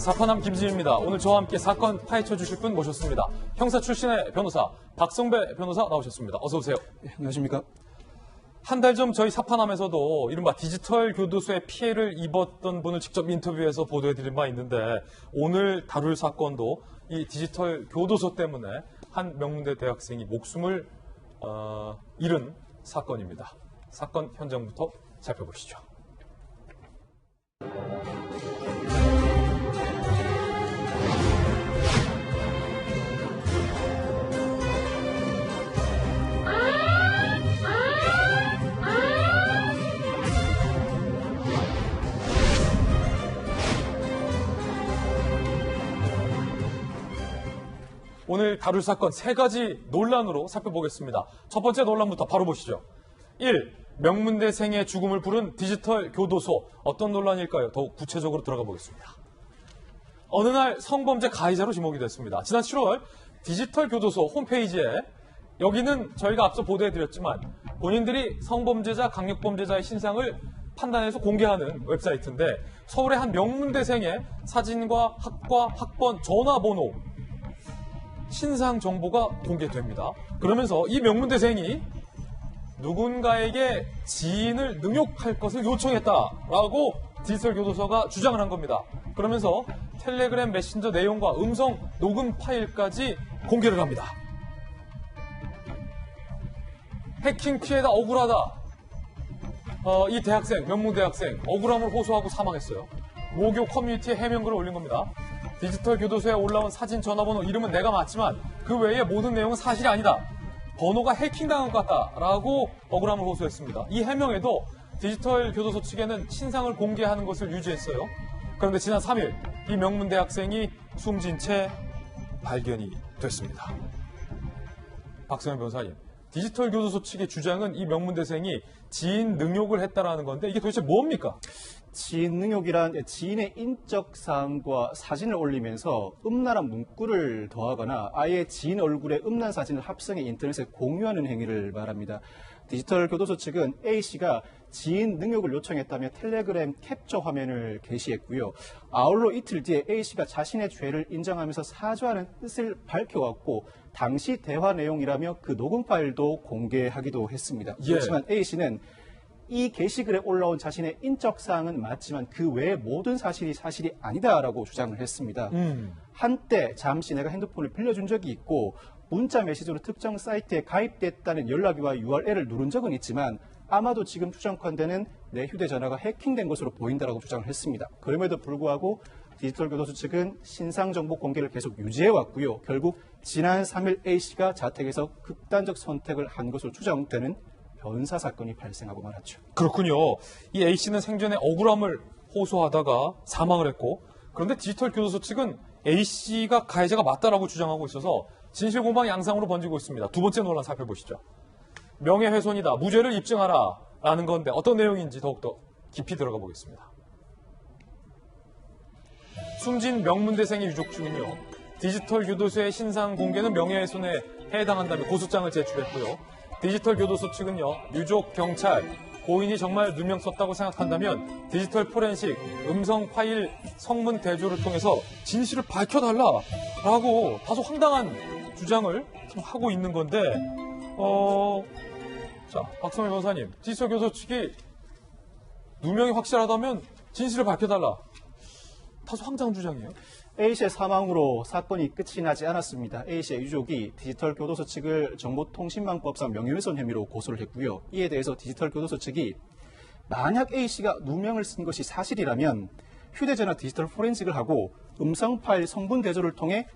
사건함 김진입니다. 오늘 저와 함께 사건 파헤쳐 주실 분 모셨습니다. 형사 출신의 변호사 박성배 변호사 나오셨습니다. 어서 오세요. 네, 안녕하십니까. 한 달 전 저희 사판함에서도 이른바 디지털 교도소에 피해를 입었던 분을 직접 인터뷰해서 보도해드린 바 있는데 오늘 다룰 사건도 이 디지털 교도소 때문에 한 명문대 대학생이 목숨을 잃은 사건입니다. 사건 현장부터 살펴보시죠. 오늘 다룰 사건 세 가지 논란으로 살펴보겠습니다. 첫 번째 논란부터 바로 보시죠. 1. 명문대생의 죽음을 부른 디지털 교도소. 어떤 논란일까요? 더욱 구체적으로 들어가 보겠습니다. 어느 날 성범죄 가해자로 지목이 됐습니다. 지난 7월 디지털 교도소 홈페이지에 여기는 저희가 앞서 보도해드렸지만 본인들이 성범죄자, 강력범죄자의 신상을 판단해서 공개하는 웹사이트인데 서울의 한 명문대생의 사진과 학과, 학번, 전화번호 신상 정보가 공개됩니다. 그러면서 이 명문대생이 누군가에게 지인을 능욕할 것을 요청했다라고 디지털 교도소가 주장을 한 겁니다. 그러면서 텔레그램 메신저 내용과 음성 녹음 파일까지 공개를 합니다. 해킹 피해다 억울하다. 이 대학생, 명문대학생 억울함을 호소하고 사망했어요. 모교 커뮤니티에 해명글을 올린 겁니다. 디지털 교도소에 올라온 사진, 전화번호, 이름은 내가 맞지만 그 외의 모든 내용은 사실이 아니다. 번호가 해킹당한 것 같다라고 억울함을 호소했습니다. 이 해명에도 디지털 교도소 측에는 신상을 공개하는 것을 유지했어요. 그런데 지난 3일 이 명문대 학생이 숨진 채 발견이 됐습니다. 박성현 변호사님, 디지털 교도소 측의 주장은 이 명문대생이 지인 능욕을 했다라는 건데 이게 도대체 뭡니까? 지인 능욕이란 지인의 인적 사항과 사진을 올리면서 음란한 문구를 더하거나 아예 지인 얼굴에 음란 사진을 합성해 인터넷에 공유하는 행위를 말합니다. 디지털 교도소 측은 A씨가 지인 능욕을 요청했다며 텔레그램 캡처 화면을 게시했고요. 아울러 이틀 뒤에 A씨가 자신의 죄를 인정하면서 사죄하는 뜻을 밝혀왔고 당시 대화 내용이라며 그 녹음 파일도 공개하기도 했습니다. 그렇지만 A씨는 이 게시글에 올라온 자신의 인적 사항은 맞지만 그 외의 모든 사실이 아니다라고 주장을 했습니다. 한때 잠시 내가 핸드폰을 빌려준 적이 있고 문자 메시지로 특정 사이트에 가입됐다는 연락과 URL을 누른 적은 있지만 아마도 지금 추정컨대는 내 휴대전화가 해킹된 것으로 보인다라고 주장을 했습니다. 그럼에도 불구하고 디지털 교도소 측은 신상 정보 공개를 계속 유지해왔고요. 결국 지난 3일 A씨가 자택에서 극단적 선택을 한 것으로 추정되는 변사 사건이 발생하고 말았죠. 그렇군요. 이 A씨는 생전에 억울함을 호소하다가 사망을 했고 그런데 디지털 교도소 측은 A씨가 가해자가 맞다라고 주장하고 있어서 진실공방 양상으로 번지고 있습니다. 두 번째 논란 살펴보시죠. 명예훼손이다, 무죄를 입증하라 라는 건데 어떤 내용인지 더욱더 깊이 들어가 보겠습니다. 숨진 명문대생의 유족 측은요, 디지털 교도소의 신상 공개는 명예훼손에 해당한다며 고소장을 제출했고요. 디지털 교도소 측은요, 유족, 경찰, 고인이 정말 누명 썼다고 생각한다면 디지털 포렌식, 음성 파일, 성문 대조를 통해서 진실을 밝혀달라라고 다소 황당한 주장을 지금 하고 있는 건데, 자, 박성현 변호사님, 디지털 교도소 측이 누명이 확실하다면 진실을 밝혀달라. 다소 황당한 주장이에요. A씨의 사망으로 사건이 끝이 나지 않았습니다. A씨의 유족이 디지털 교도소 측을 정보통신망법상 명예훼손 혐의로 고소를 했고요. 이에 대해서 디지털 교도소 측이 만약 A씨가 누명을 쓴 것이 사실이라면 휴대전화 디지털 포렌식을 하고 음성 파일 성분 대조를 통해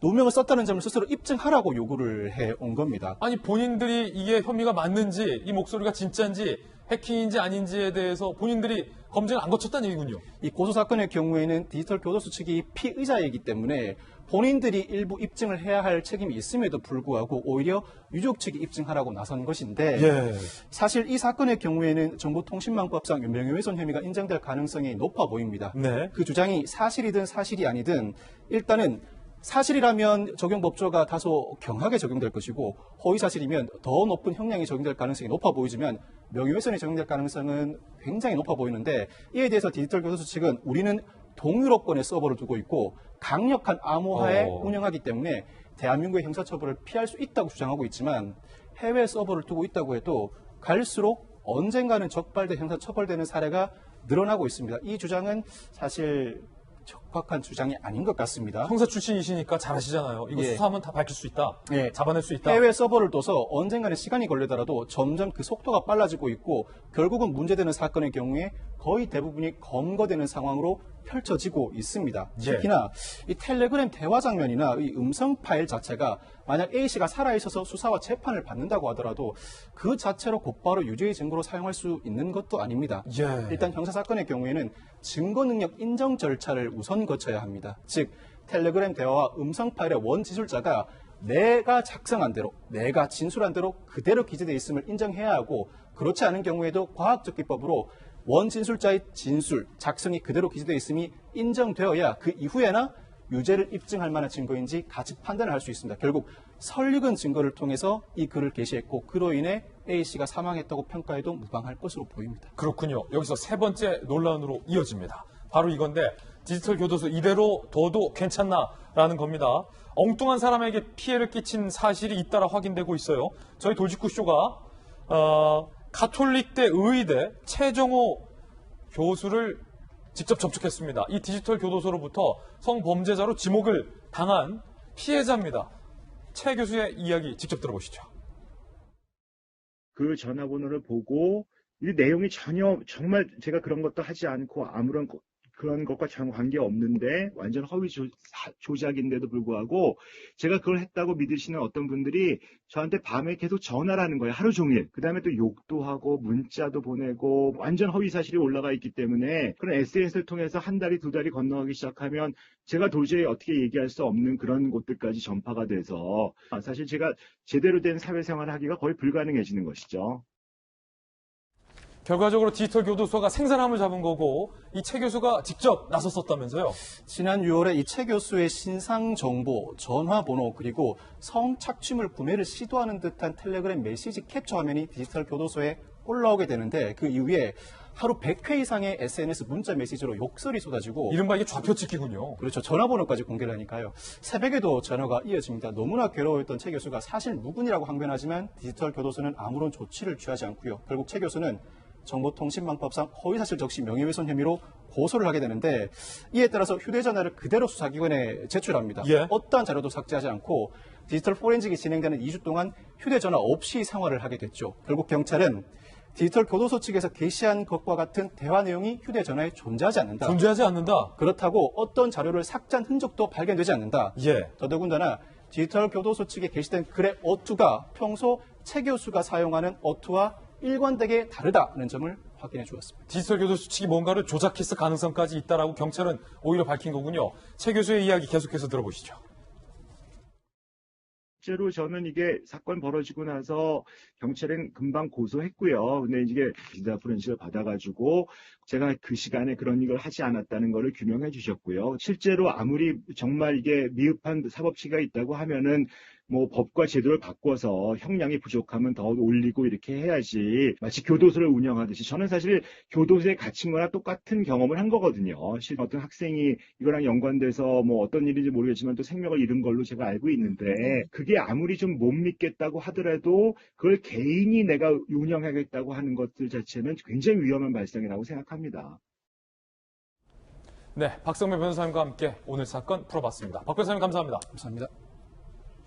누명을 썼다는 점을 스스로 입증하라고 요구를 해온 겁니다. 아니 본인들이 이게 혐의가 맞는지 이 목소리가 진짜인지 해킹인지 아닌지에 대해서 본인들이 검증을 안 거쳤다는 얘기군요. 이 고소 사건의 경우에는 디지털 교도소 측이 피의자이기 때문에 본인들이 일부 입증을 해야 할 책임이 있음에도 불구하고 오히려 유족 측이 입증하라고 나선 것인데 사실 이 사건의 경우에는 정보통신망법상 명예훼손 혐의가 인정될 가능성이 높아 보입니다. 그 주장이 사실이든 사실이 아니든 일단은 사실이라면 적용 법조가 다소 경하게 적용될 것이고 허위사실이면 더 높은 형량이 적용될 가능성이 높아 보이지만 명예훼손이 적용될 가능성은 굉장히 높아 보이는데 이에 대해서 디지털 교도소 측은 우리는 동유럽권에 서버를 두고 있고 강력한 암호화에 어. 운영하기 때문에 대한민국의 형사처벌을 피할 수 있다고 주장하고 있지만 해외 서버를 두고 있다고 해도 갈수록 언젠가는 적발돼 형사처벌되는 사례가 늘어나고 있습니다. 이 주장은 사실 적확한 주장이 아닌 것 같습니다. 형사 출신이시니까 잘 아시잖아요. 이거 예. 수사하면 다 밝힐 수 있다. 예. 잡아낼 수 있다. 해외 서버를 둬서 언젠가는 시간이 걸리더라도 점점 그 속도가 빨라지고 있고 결국은 문제되는 사건의 경우에 거의 대부분이 검거되는 상황으로 펼쳐지고 있습니다. 예. 특히나 이 텔레그램 대화 장면이나 이 음성 파일 자체가 만약 A씨가 살아있어서 수사와 재판을 받는다고 하더라도 그 자체로 곧바로 유죄의 증거로 사용할 수 있는 것도 아닙니다. 예. 일단 형사사건의 경우에는 증거능력 인정 절차를 우선 거쳐야 합니다. 즉 텔레그램 대화와 음성 파일의 원지술자가 내가 작성한 대로, 내가 진술한 대로 그대로 기재되어 있음을 인정해야 하고 그렇지 않은 경우에도 과학적 기법으로 원진술자의 진술, 작성이 그대로 기재되어 있음이 인정되어야 그 이후에나 유죄를 입증할 만한 증거인지 같이 판단을 할 수 있습니다. 결국 설익은 증거를 통해서 이 글을 게시했고 그로 인해 A씨가 사망했다고 평가해도 무방할 것으로 보입니다. 그렇군요. 여기서 세 번째 논란으로 이어집니다. 바로 이건데 디지털 교도소 이대로 둬도 괜찮나라는 겁니다. 엉뚱한 사람에게 피해를 끼친 사실이 잇따라 확인되고 있어요. 저희 돌직구쇼가 가톨릭대 의대 최정호 교수를 직접 접촉했습니다. 이 디지털 교도소로부터 성범죄자로 지목을 당한 피해자입니다. 최 교수의 이야기 직접 들어보시죠. 그 전화번호를 보고 이 내용이 전혀 정말 제가 그런 것도 하지 않고 아무런 그런 것과 전혀 관계없는데 완전 허위 조작인데도 불구하고 제가 그걸 했다고 믿으시는 어떤 분들이 저한테 밤에 계속 전화를 하는 거예요. 하루 종일. 그 다음에 또 욕도 하고 문자도 보내고 완전 허위 사실이 올라가 있기 때문에 그런 SNS를 통해서 한 달이 두 달이 건너가기 시작하면 제가 도저히 어떻게 얘기할 수 없는 그런 곳들까지 전파가 돼서 사실 제가 제대로 된 사회생활을 하기가 거의 불가능해지는 것이죠. 결과적으로 디지털 교도소가 생사람을 잡은 거고 이 최 교수가 직접 나섰었다면서요. 지난 6월에 이 최 교수의 신상 정보, 전화번호 그리고 성착취물 구매를 시도하는 듯한 텔레그램 메시지 캡처 화면이 디지털 교도소에 올라오게 되는데 그 이후에 하루 100회 이상의 SNS 문자 메시지로 욕설이 쏟아지고 이른바 이게 좌표찍기군요. 그렇죠. 전화번호까지 공개를 하니까요. 새벽에도 전화가 이어집니다. 너무나 괴로워했던 최 교수가 사실 무근이라고 항변하지만 디지털 교도소는 아무런 조치를 취하지 않고요. 결국 최 교수는 정보통신망법상 허위사실 적시 명예훼손 혐의로 고소를 하게 되는데 이에 따라서 휴대전화를 그대로 수사기관에 제출합니다. 예. 어떠한 자료도 삭제하지 않고 디지털 포렌식이 진행되는 2주 동안 휴대전화 없이 생활을 하게 됐죠. 결국 경찰은 디지털 교도소 측에서 게시한 것과 같은 대화 내용이 휴대전화에 존재하지 않는다. 존재하지 않는다. 그렇다고 어떤 자료를 삭제한 흔적도 발견되지 않는다. 예. 더더군다나 디지털 교도소 측에 게시된 글의 어투가 평소 최 교수가 사용하는 어투와 일관되게 다르다는 점을 확인해 주었습니다. 디지털 교도소 측이 뭔가를 조작했을 가능성까지 있다라고 경찰은 오히려 밝힌 거군요. 최 교수의 이야기 계속해서 들어보시죠. 실제로 저는 이게 사건 벌어지고 나서 경찰은 금방 고소했고요. 근데 이게 비자 포렌식을 받아가지고 제가 그 시간에 그런 일을 하지 않았다는 것을 규명해 주셨고요. 실제로 아무리 정말 이게 미흡한 사법치가 있다고 하면은 뭐 법과 제도를 바꿔서 형량이 부족하면 더 올리고 이렇게 해야지 마치 교도소를 운영하듯이 저는 사실 교도소에 갇힌 거나 똑같은 경험을 한 거거든요. 어떤 학생이 이거랑 연관돼서 뭐 어떤 일인지 모르겠지만 또 생명을 잃은 걸로 제가 알고 있는데 그게 아무리 좀 못 믿겠다고 하더라도 그걸 개인이 내가 운영하겠다고 하는 것들 자체는 굉장히 위험한 발상이라고 생각합니다. 네, 박성배 변호사님과 함께 오늘 사건 풀어봤습니다. 박 변호사님 감사합니다. 감사합니다.